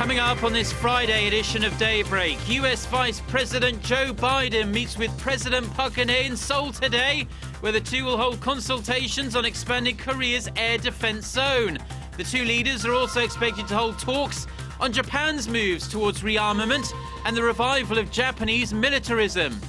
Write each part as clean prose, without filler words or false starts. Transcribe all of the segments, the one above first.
Coming up on this Friday edition of Daybreak, US Vice President Joe Biden meets with President Park Geun-hye in Seoul today, where the two will hold consultations on expanding Korea's air defense zone. The two leaders are also expected to hold talks on Japan's moves towards rearmament and the revival of Japanese militarism.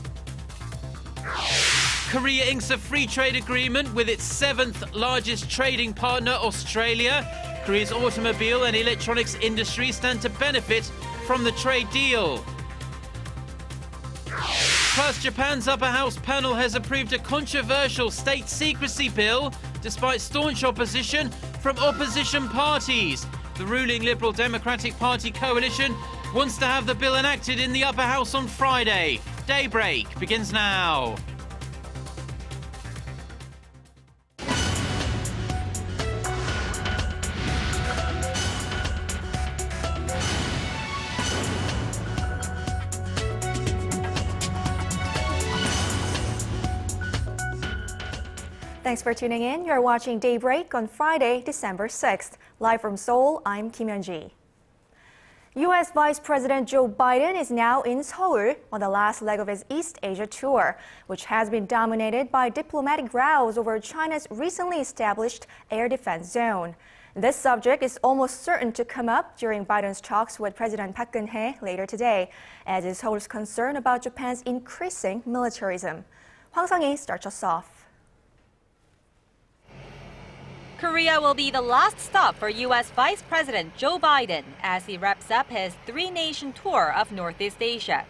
Korea inks a free trade agreement with its seventh largest trading partner, Australia. Korea's automobile and electronics industry stand to benefit from the trade deal. Plus, Japan's upper house panel has approved a controversial state secrecy bill, despite staunch opposition from opposition parties. The ruling Liberal Democratic Party coalition wants to have the bill enacted in the upper house on Friday. Daybreak begins now. Thanks for tuning in. You're watching Daybreak on Friday, December 6th. Live from Seoul, I'm Kim Hyun-ji. U.S. Vice President Joe Biden is now in Seoul on the last leg of his East Asia tour, which has been dominated by diplomatic rows over China's recently established air defense zone. This subject is almost certain to come up during Biden's talks with President Park Geun-hye later today, as is Seoul's concern about Japan's increasing militarism. Hwang Sang-hee starts us off. Korea will be the last stop for U.S. Vice President Joe Biden as he wraps up his three-nation tour of Northeast Asia.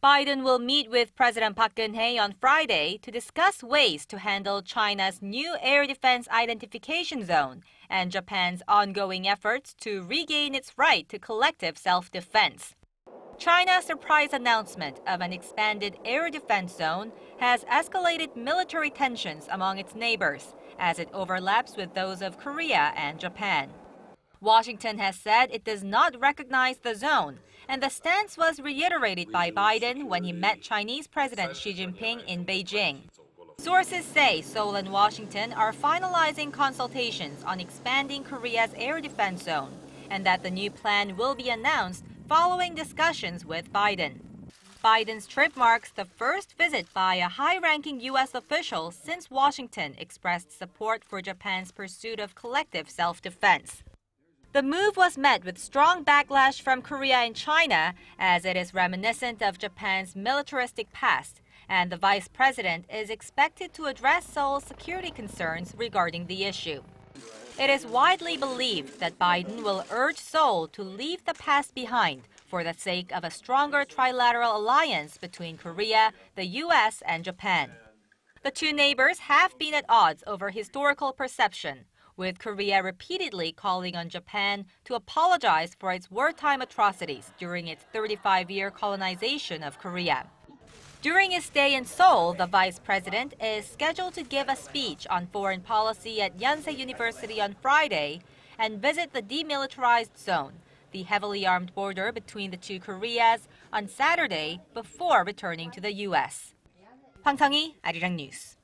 Biden will meet with President Park Geun-hye on Friday to discuss ways to handle China's new air defense identification zone and Japan's ongoing efforts to regain its right to collective self-defense. China's surprise announcement of an expanded air defense zone has escalated military tensions among its neighbors, as it overlaps with those of Korea and Japan. Washington has said it does not recognize the zone, and the stance was reiterated by Biden when he met Chinese President Xi Jinping in Beijing. Sources say Seoul and Washington are finalizing consultations on expanding Korea's air defense zone, and that the new plan will be announced following discussions with Biden. Biden's trip marks the first visit by a high-ranking U.S. official since Washington expressed support for Japan's pursuit of collective self-defense. The move was met with strong backlash from Korea and China, as it is reminiscent of Japan's militaristic past, and the vice president is expected to address Seoul's security concerns regarding the issue. It is widely believed that Biden will urge Seoul to leave the past behind for the sake of a stronger trilateral alliance between Korea, the U.S., and Japan. The two neighbors have been at odds over historical perception, with Korea repeatedly calling on Japan to apologize for its wartime atrocities during its 35-year colonization of Korea. During his stay in Seoul, the vice president is scheduled to give a speech on foreign policy at Yonsei University on Friday and visit the demilitarized zone, the heavily armed border between the two Koreas, on Saturday before returning to the U.S. Hwang Sang-hee, Arirang News.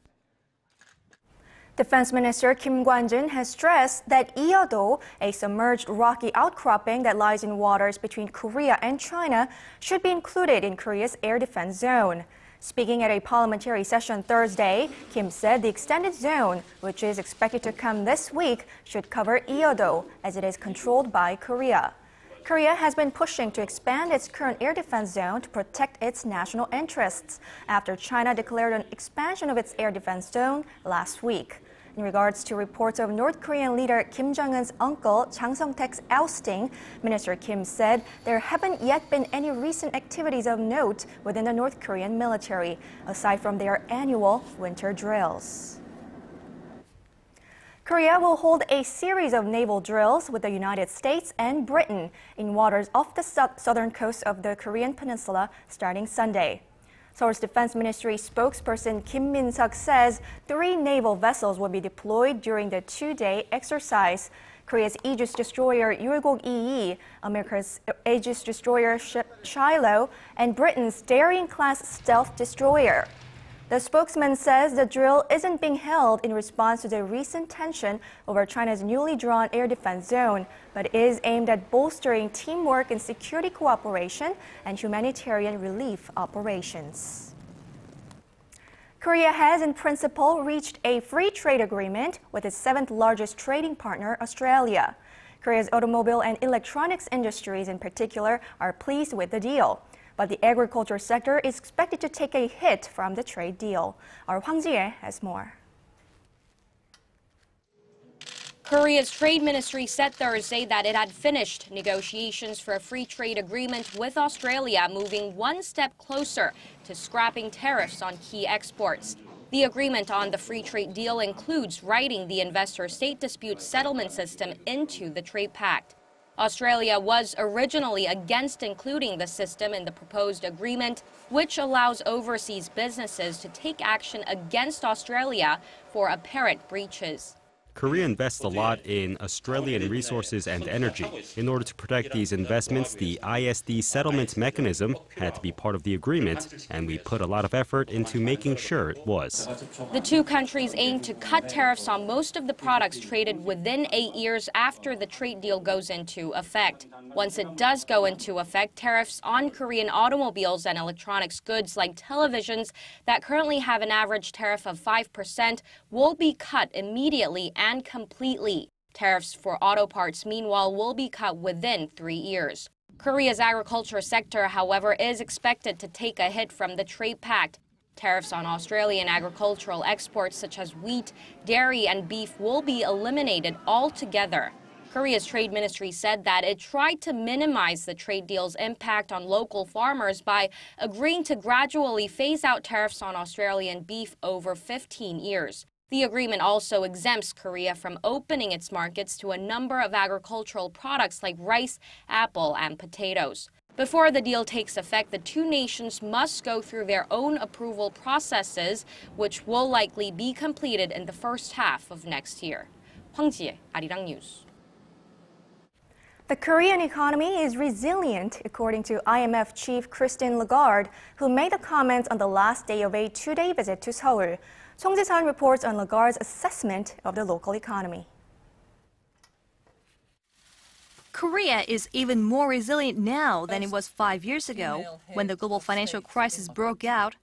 Defense Minister Kim Kwanjin has stressed that Eo-do, a submerged rocky outcropping that lies in waters between Korea and China, should be included in Korea's air defense zone. Speaking at a parliamentary session Thursday, Kim said the extended zone, which is expected to come this week, should cover Eo-do, as it is controlled by Korea. Korea has been pushing to expand its current air defense zone to protect its national interests after China declared an expansion of its air defense zone last week. In regards to reports of North Korean leader Kim Jong-un's uncle Jang Song-taek's ousting, Minister Kim said there haven't yet been any recent activities of note within the North Korean military, aside from their annual winter drills. Korea will hold a series of naval drills with the United States and Britain in waters off the southern coast of the Korean peninsula starting Sunday. Seoul's Defense Ministry spokesperson Kim MinSeok says 3 naval vessels will be deployed during the 2-day exercise. Korea's Aegis destroyer Yulgok-ii, America's Aegis destroyer Shiloh, and Britain's Darien-class stealth destroyer. The spokesman says the drill isn't being held in response to the recent tension over China's newly drawn air defense zone, but is aimed at bolstering teamwork in security cooperation and humanitarian relief operations. Korea has, in principle, reached a free trade agreement with its seventh largest trading partner, Australia. Korea's automobile and electronics industries in particular are pleased with the deal. But the agriculture sector is expected to take a hit from the trade deal. Our Hwang Ji-hye has more. Korea's trade ministry said Thursday that it had finished negotiations for a free trade agreement with Australia, moving one step closer to scrapping tariffs on key exports. The agreement on the free trade deal includes writing the investor-state dispute settlement system into the trade pact. Australia was originally against including the system in the proposed agreement, which allows overseas businesses to take action against Australia for apparent breaches. Korea invests a lot in Australian resources and energy. In order to protect these investments, the ISD settlement mechanism had to be part of the agreement, and we put a lot of effort into making sure it was. The two countries aim to cut tariffs on most of the products traded within 8 years after the trade deal goes into effect. Once it does go into effect, tariffs on Korean automobiles and electronics goods like televisions that currently have an average tariff of 5% will be cut immediately and completely. Tariffs for auto parts, meanwhile, will be cut within 3 years. Korea's agriculture sector, however, is expected to take a hit from the trade pact. Tariffs on Australian agricultural exports such as wheat, dairy, and beef will be eliminated altogether. Korea's trade ministry said that it tried to minimize the trade deal's impact on local farmers by agreeing to gradually phase out tariffs on Australian beef over 15 years. The agreement also exempts Korea from opening its markets to a number of agricultural products like rice, apple, and potatoes. Before the deal takes effect, the two nations must go through their own approval processes, which will likely be completed in the first half of next year. Hwang Ji-hye, Arirang News. The Korean economy is resilient, according to IMF chief Christine Lagarde, who made the comments on the last day of a two-day visit to Seoul. Song Ji-sun reports on Lagarde's assessment of the local economy. Korea is even more resilient now than it was 5 years ago, when the global financial crisis broke out.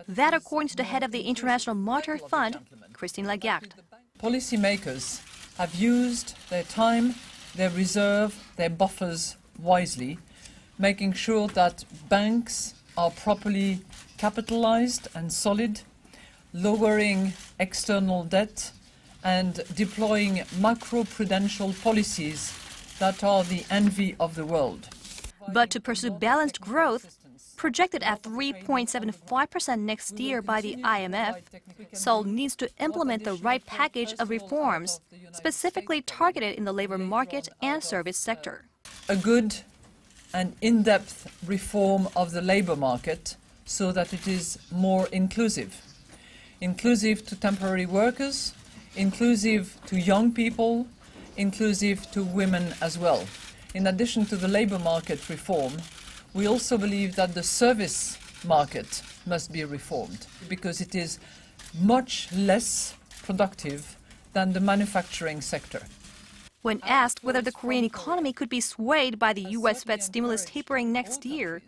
That, according to the head of the International Monetary Fund, Christine Lagarde. Policymakers have used their time, their reserve, their buffers wisely, making sure that banks are properly capitalized and solid, lowering external debt, and deploying macro-prudential policies that are the envy of the world. But to pursue balanced growth, projected at 3.75% next year by the IMF, Seoul needs to implement the right package of reforms, specifically targeted in the labor market and service sector. A good and in-depth reform of the labor market so that it is more inclusive. Inclusive to temporary workers, inclusive to young people, inclusive to women as well. In addition to the labor market reform, we also believe that the service market must be reformed because it is much less productive than the manufacturing sector. When asked whether the Korean economy could be swayed by the U.S. Fed stimulus tapering next year,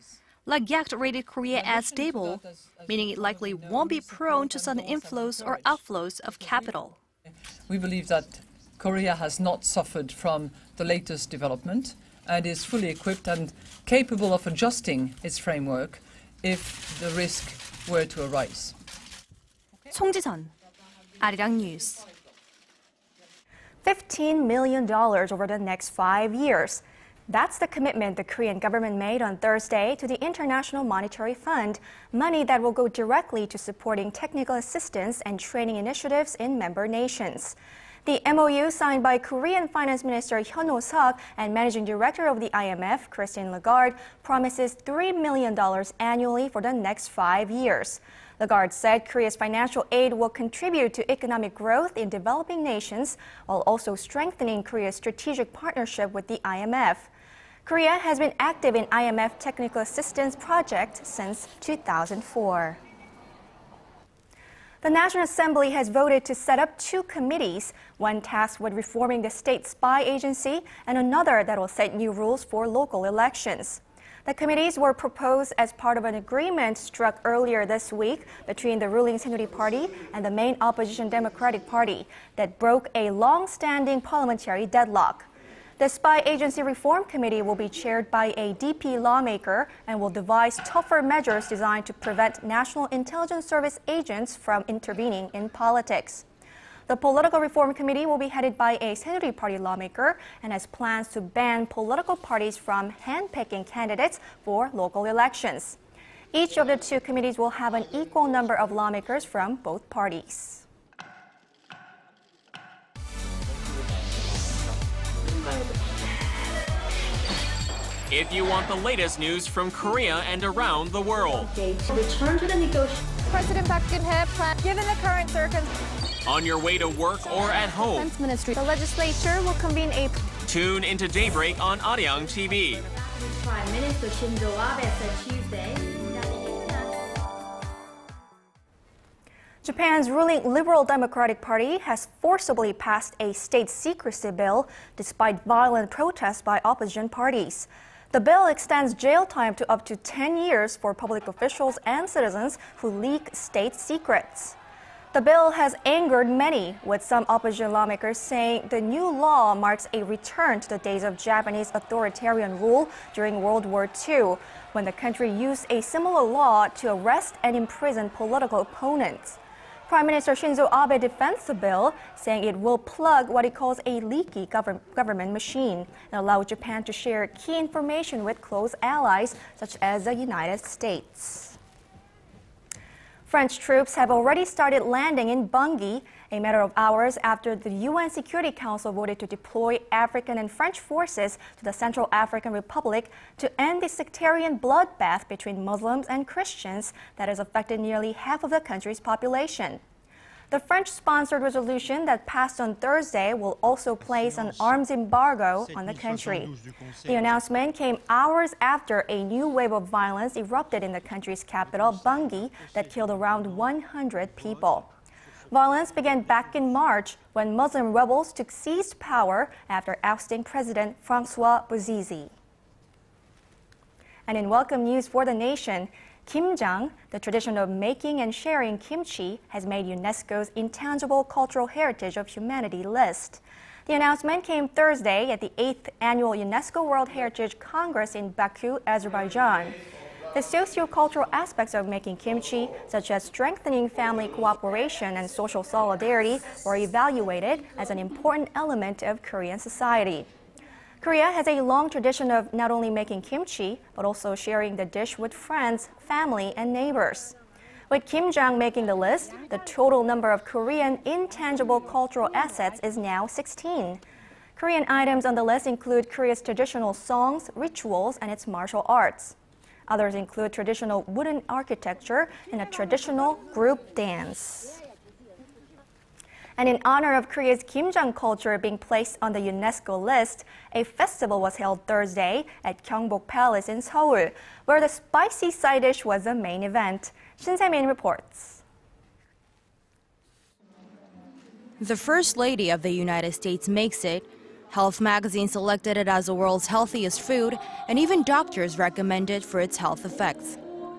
Lagarde rated Korea as stable, meaning it likely won't be prone to sudden inflows or outflows of capital. We believe that Korea has not suffered from the latest development and is fully equipped and capable of adjusting its framework if the risk were to arise. Song Ji-sun, Arirang News. $15 million over the next 5 years. That's the commitment the Korean government made on Thursday to the International Monetary Fund, money that will go directly to supporting technical assistance and training initiatives in member nations. The MOU signed by Korean Finance Minister Hyun Oh-seok and Managing Director of the IMF, Christine Lagarde, promises $3 million annually for the next 5 years. Lagarde said Korea's financial aid will contribute to economic growth in developing nations while also strengthening Korea's strategic partnership with the IMF. Korea has been active in IMF technical assistance projects since 2004. The National Assembly has voted to set up two committees, one tasked with reforming the state spy agency and another that will set new rules for local elections. The committees were proposed as part of an agreement struck earlier this week between the ruling Saenuri Party and the main opposition Democratic Party that broke a long-standing parliamentary deadlock. The Spy Agency Reform Committee will be chaired by a DP lawmaker and will devise tougher measures designed to prevent National Intelligence Service agents from intervening in politics. The Political Reform Committee will be headed by a Saenuri Party lawmaker and has plans to ban political parties from handpicking candidates for local elections. Each of the two committees will have an equal number of lawmakers from both parties. If you want the latest news from Korea and around the world. Return to the negotiations. President Park Geun-hye plans, given the current circumstances. On your way to work or at home. Ministry. The legislature will convene a... Tune into Daybreak on Arirang TV. Prime Minister Shinzo Abe said Tuesday. Japan's ruling Liberal Democratic Party has forcibly passed a state secrecy bill despite violent protests by opposition parties. The bill extends jail time to up to 10 years for public officials and citizens who leak state secrets. The bill has angered many, with some opposition lawmakers saying the new law marks a return to the days of Japanese authoritarian rule during World War II, when the country used a similar law to arrest and imprison political opponents. Prime Minister Shinzo Abe defends the bill, saying it will plug what he calls a leaky government machine and allow Japan to share key information with close allies such as the United States. French troops have already started landing in Bangui, a matter of hours after the UN Security Council voted to deploy African and French forces to the Central African Republic to end the sectarian bloodbath between Muslims and Christians that has affected nearly half of the country's population. The French-sponsored resolution that passed on Thursday will also place an arms embargo on the country. The announcement came hours after a new wave of violence erupted in the country's capital, Bangui, that killed around 100 people. Violence began back in March when Muslim rebels seized power after ousting President François Bozize. And in welcome news for the nation, Kimjang, the tradition of making and sharing kimchi, has made UNESCO's Intangible Cultural Heritage of Humanity list. The announcement came Thursday at the 8th Annual UNESCO World Heritage Congress in Baku, Azerbaijan. The socio-cultural aspects of making kimchi, such as strengthening family cooperation and social solidarity, were evaluated as an important element of Korean society. Korea has a long tradition of not only making kimchi, but also sharing the dish with friends, family, and neighbors. With Kimjang making the list, the total number of Korean intangible cultural assets is now 16. Korean items on the list include Korea's traditional songs, rituals, and its martial arts. Others include traditional wooden architecture and a traditional group dance. And in honor of Korea's Kimjang culture being placed on the UNESCO list, a festival was held Thursday at Gyeongbok Palace in Seoul, where the spicy side dish was the main event. Shin Se-min reports. The First Lady of the United States makes it. Health magazine selected it as the world's healthiest food, and even doctors recommend it for its health effects.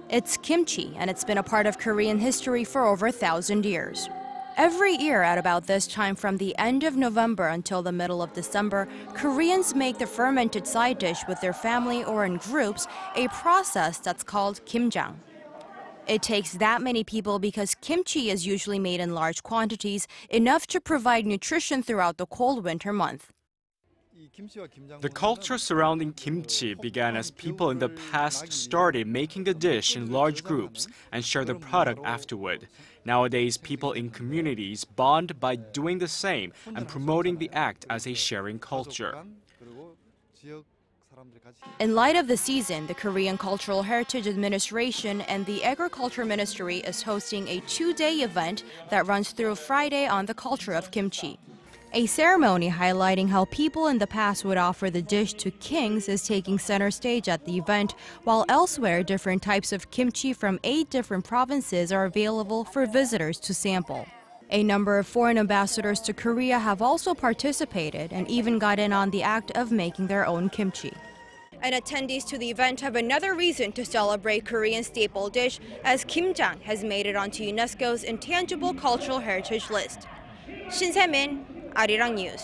It's kimchi, and it's been a part of Korean history for over 1,000 years. Every year at about this time, from the end of November until the middle of December, Koreans make the fermented side dish with their family or in groups, a process that's called kimjang. It takes that many people because kimchi is usually made in large quantities, enough to provide nutrition throughout the cold winter month. The culture surrounding kimchi began as people in the past started making a dish in large groups and share the product afterward. Nowadays, people in communities bond by doing the same and promoting the act as a sharing culture. In light of the season, the Korean Cultural Heritage Administration and the Agriculture Ministry is hosting a 2-day event that runs through Friday on the culture of kimchi. A ceremony highlighting how people in the past would offer the dish to kings is taking center stage at the event, while elsewhere different types of kimchi from 8 different provinces are available for visitors to sample. A number of foreign ambassadors to Korea have also participated and even got in on the act of making their own kimchi. And attendees to the event have another reason to celebrate Korean staple dish, as kimjang has made it onto UNESCO's Intangible Cultural Heritage List. Shin Se-min, Arirang News.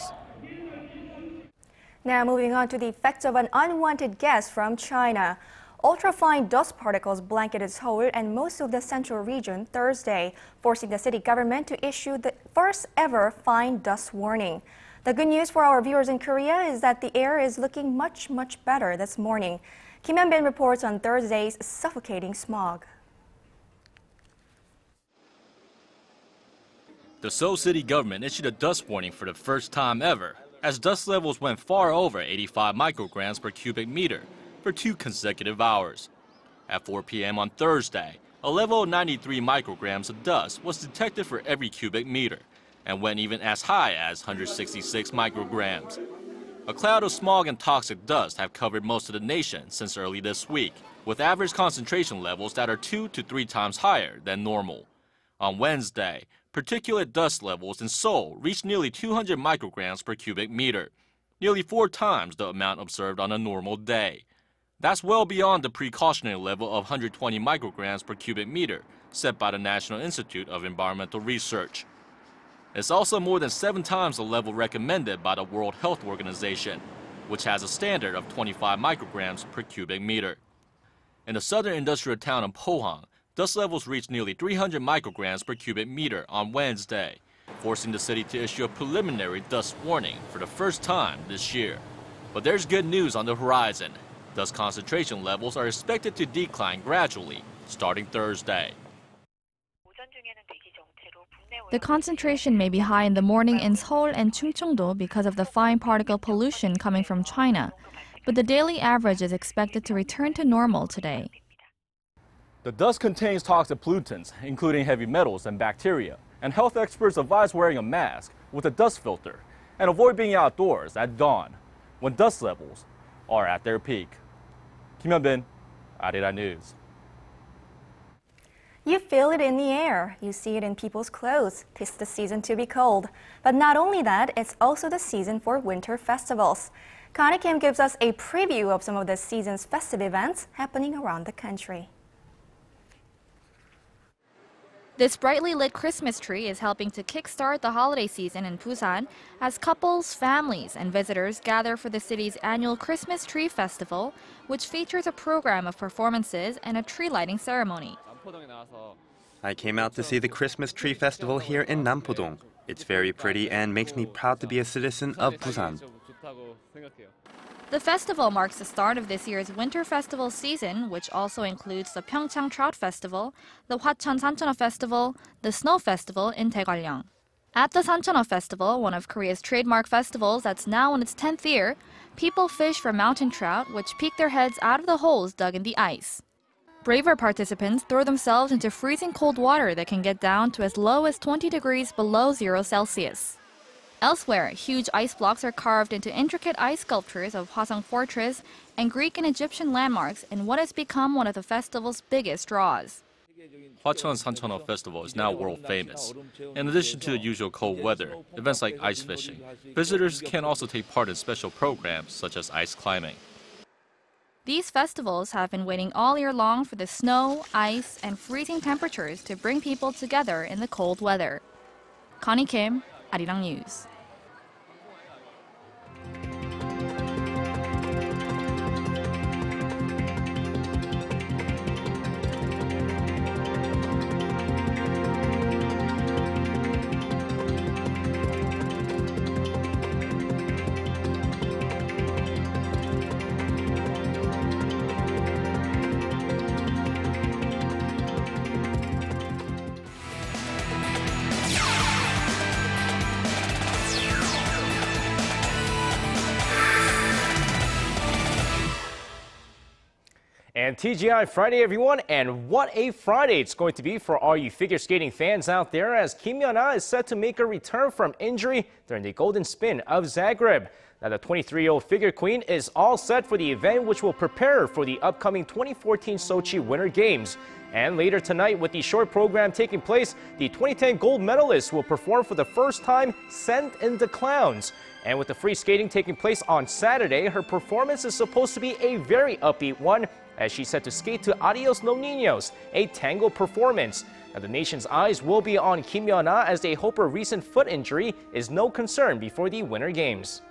Now moving on to the effects of an unwanted guest from China. Ultrafine dust particles blanketed Seoul and most of the central region Thursday, forcing the city government to issue the first ever fine dust warning. The good news for our viewers in Korea is that the air is looking much better this morning. Kim Hyun-bin reports on Thursday's suffocating smog. The Seoul city government issued a dust warning for the first time ever, as dust levels went far over 85 micrograms per cubic meter for 2 consecutive hours. At 4 p.m. on Thursday, a level of 93 micrograms of dust was detected for every cubic meter, and went even as high as 166 micrograms. A cloud of smog and toxic dust have covered most of the nation since early this week, with average concentration levels that are 2 to 3 times higher than normal. On Wednesday, particulate dust levels in Seoul reached nearly 200 micrograms per cubic meter, nearly 4 times the amount observed on a normal day. That's well beyond the precautionary level of 120 micrograms per cubic meter set by the National Institute of Environmental Research. It's also more than 7 times the level recommended by the World Health Organization, which has a standard of 25 micrograms per cubic meter. In the southern industrial town of Pohang, dust levels reached nearly 300 micrograms per cubic meter on Wednesday, forcing the city to issue a preliminary dust warning for the first time this year. But there's good news on the horizon. Dust concentration levels are expected to decline gradually starting Thursday. The concentration may be high in the morning in Seoul and Chungcheongdo because of the fine particle pollution coming from China, but the daily average is expected to return to normal today. The dust contains toxic pollutants, including heavy metals and bacteria, and health experts advise wearing a mask with a dust filter and avoid being outdoors at dawn when dust levels are at their peak. Kim Hyun-bin, Arirang News. You feel it in the air. You see it in people's clothes. 'Tis the season to be cold. But not only that, it's also the season for winter festivals. Kim gives us a preview of some of the season's festive events happening around the country. This brightly lit Christmas tree is helping to kickstart the holiday season in Busan as couples, families, and visitors gather for the city's annual Christmas Tree Festival, which features a program of performances and a tree lighting ceremony. I came out to see the Christmas Tree Festival here in Nampodong. It's very pretty and makes me proud to be a citizen of Busan. The festival marks the start of this year's winter festival season, which also includes the Pyeongchang Trout Festival, the Hwacheon Sancheoneo Festival, the Snow Festival in Daegwallyeong. At the Sancheoneo Festival, one of Korea's trademark festivals that's now in its 10th year, people fish for mountain trout, which peek their heads out of the holes dug in the ice. Braver participants throw themselves into freezing cold water that can get down to as low as 20 degrees below 0 Celsius. Elsewhere, huge ice blocks are carved into intricate ice sculptures of Hwasong Fortress and Greek and Egyptian landmarks in what has become one of the festival's biggest draws. Hwacheon Sancheoneo Festival is now world famous. In addition to the usual cold weather, events like ice fishing, visitors can also take part in special programs such as ice climbing. These festivals have been waiting all year long for the snow, ice, and freezing temperatures to bring people together in the cold weather. Kim, Arirang News. And TGI Friday, everyone, and what a Friday it's going to be for all you figure skating fans out there, as Kim MinSeok is set to make a return from injury during the Golden Spin of Zagreb. Now, the 23-year-old figure queen is all set for the event, which will prepare her for the upcoming 2014 Sochi Winter Games. And later tonight, with the short program taking place, the 2010 gold medalist will perform for the first time Send in the Clowns. And with the free skating taking place on Saturday, her performance is supposed to be a very upbeat one, as she's set to skate to Adios No Niños, a tango performance. Now, the nation's eyes will be on Kim MinSeok, as they hope her recent foot injury is no concern before the Winter Games.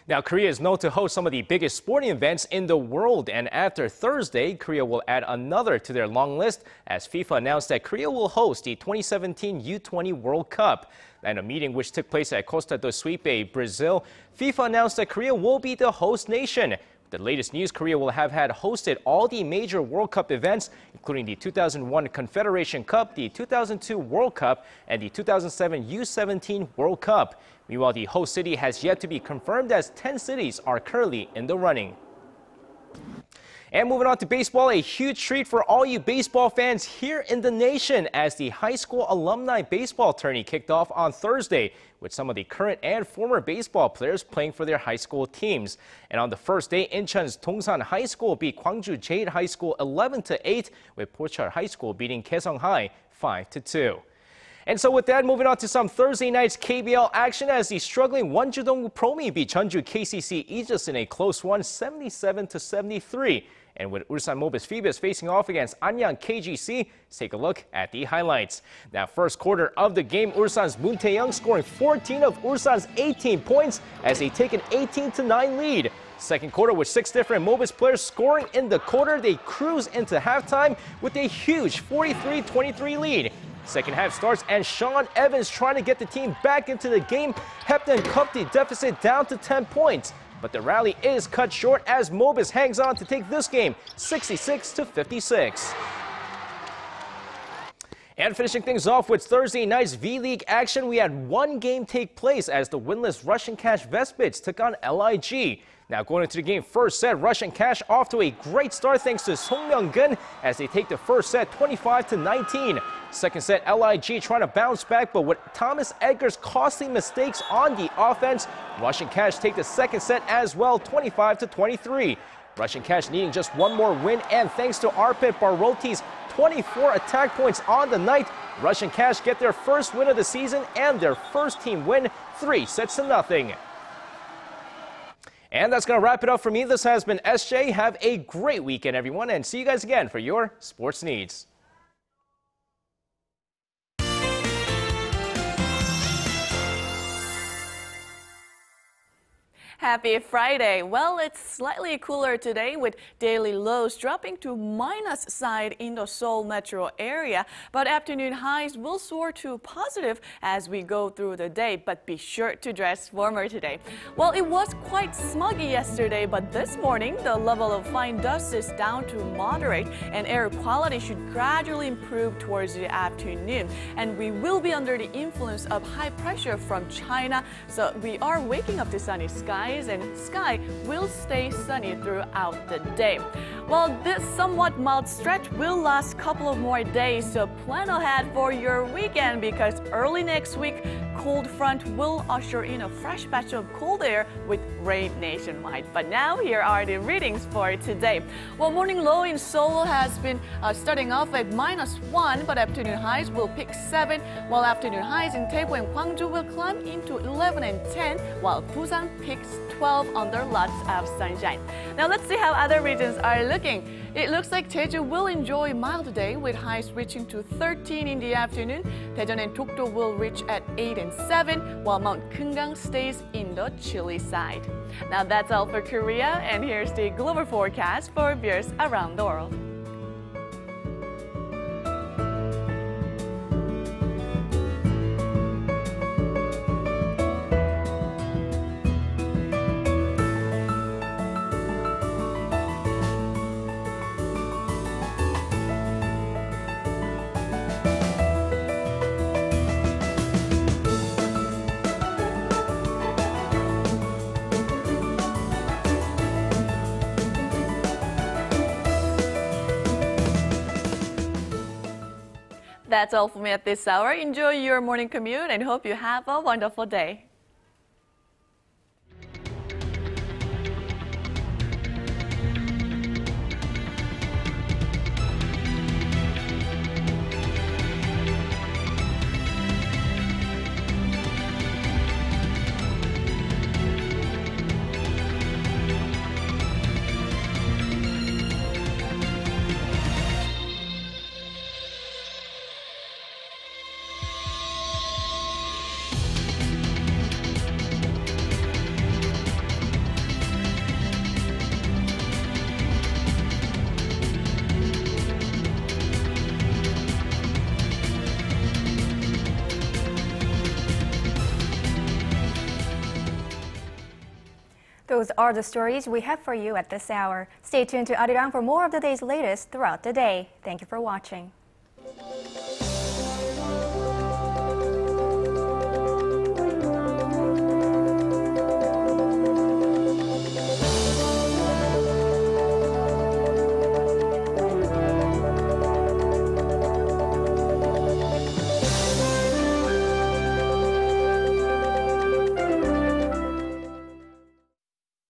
Now, Korea is known to host some of the biggest sporting events in the world, and after Thursday, Korea will add another to their long list, as FIFA announced that Korea will host the 2017 U20 World Cup. In a meeting which took place at Costa do Suipe, Brazil, FIFA announced that Korea will be the host nation. The latest news, Korea will have had hosted all the major World Cup events, including the 2001 Confederation Cup, the 2002 World Cup, and the 2007 U17 World Cup. Meanwhile, the host city has yet to be confirmed, as 10 cities are currently in the running. And moving on to baseball, a huge treat for all you baseball fans here in the nation, as the high school alumni baseball tourney kicked off on Thursday, with some of the current and former baseball players playing for their high school teams. And on the first day, Incheon's Dongsan High School beat Gwangju Jade High School 11-8, with Pochal High School beating Kaesong High 5-2. And so with that, moving on to some Thursday night's KBL action, as the struggling Wonjudong Promi beat Jeonju KCC Aegis in a close one, 77-73. And with Ulsan Mobis Phoebus facing off against Anyang KGC, let's take a look at the highlights. Now, first quarter of the game, Ulsan's Moon Tae-young scoring 14 of Ulsan's 18 points as they take an 18-9 lead. Second quarter, with 6 different Mobis players scoring in the quarter, they cruise into halftime with a huge 43-23 lead. Second half starts, and Sean Evans trying to get the team back into the game. Hepton cut the deficit down to 10 points. But the rally is cut short, as Mobis hangs on to take this game 66-56. And finishing things off with Thursday night's V-League action, we had one game take place as the winless Russian Cash Vespits took on LIG. Now, going into the game, first set, Russian Cash off to a great start thanks to Song Myung-gun as they take the first set 25-19. Second set, LIG trying to bounce back, but with Thomas Edgar's costly mistakes on the offense, Russian Cash take the second set as well, 25-23. Russian Cash needing just one more win, and thanks to Arpit Baroti's 24 attack points on the night, Russian Cash get their first win of the season and their first team win, 3-0. And that's going to wrap it up for me. This has been SJ. Have a great weekend, everyone, and see you guys again for your sports needs. Happy Friday. Well, it's slightly cooler today, with daily lows dropping to minus side in the Seoul metro area. But afternoon highs will soar to positive as we go through the day. But be sure to dress warmer today. Well, it was quite smoggy yesterday, but this morning the level of fine dust is down to moderate, and air quality should gradually improve towards the afternoon. And we will be under the influence of high pressure from China, so we are waking up to sunny skies, and sky will stay sunny throughout the day. Well, this somewhat mild stretch will last a couple of more days, so plan ahead for your weekend, because early next week, cold front will usher in a fresh batch of cold air with rain nationwide. But now, here are the readings for today. Well, morning low in Seoul has been starting off at -1, but afternoon highs will peak 7, while afternoon highs in Daegu and Gwangju will climb into 11 and 10, while Busan peaks 12 under lots of sunshine. Now let's see how other regions are looking. It looks like Jeju will enjoy a mild day, with highs reaching to 13 in the afternoon. Daejeon and Dokdo will reach at 8 and 7, while Mount Kumgang stays in the chilly side. Now that's all for Korea, and here's the global forecast for viewers around the world. That's all for me at this hour. Enjoy your morning commute and hope you have a wonderful day. Those are the stories we have for you at this hour. Stay tuned to Arirang for more of the day's latest throughout the day. Thank you for watching.